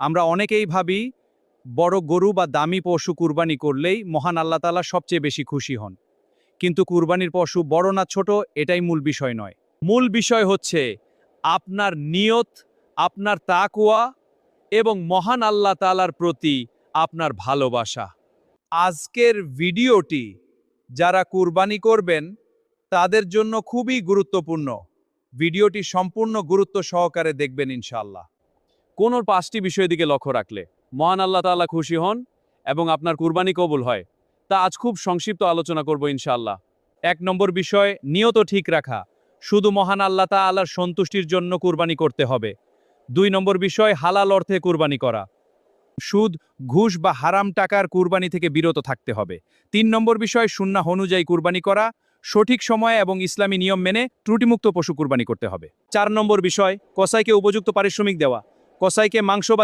আমরা অনেকেই ভাবি বড় গরু বা দামি পশু কুরবানি করলেই মহান আল্লাহ তাআলা সবচেয়ে বেশি খুশি হন। কিন্তু কুরবানির পশু বড় না ছোট এটাই মূল বিষয় নয়। মূল বিষয় হচ্ছে আপনার নিয়ত, আপনার তাকওয়া এবং মহান আল্লাহ তাআলার প্রতি আপনার ভালোবাসা। আজকের ভিডিওটি যারা কুরবানি করবেন তাদের জন্য খুবই গুরুত্বপূর্ণ। ভিডিওটি সম্পূর্ণ গুরুত্ব সহকারে দেখবেন ইনশাআল্লাহ। কোন 5টি বিষয়ের দিকে লক্ষ্য রাখলে মহান আল্লাহ তাআলা খুশি হন এবং আপনার কুরবানি কবুল হয়, তা আজ খুব সংক্ষিপ্ত আলোচনা করব ইনশাআল্লাহ। 1 নম্বর বিষয়, নিয়ত ঠিক রাখা। শুধু মহান আল্লাহ তাআলার সন্তুষ্টির জন্য কুরবানি করতে হবে। 2 নম্বর বিষয়, হালাল অর্থে কুরবানি করা। সুদ, ঘুষ বা হারাম টাকার কুরবানি থেকে বিরত থাকতে হবে। 3 নম্বর বিষয়, সুন্নাহ অনুযায়ী কুরবানি করা। সঠিক সময় এবং ইসলামী নিয়ম মেনে ত্রুটিমুক্ত পশু কুরবানি করতে হবে। 4 নম্বর বিষয়, কসাইকে উপযুক্ত পারিশ্রমিক দেওয়া। কসাইকে মাংস বা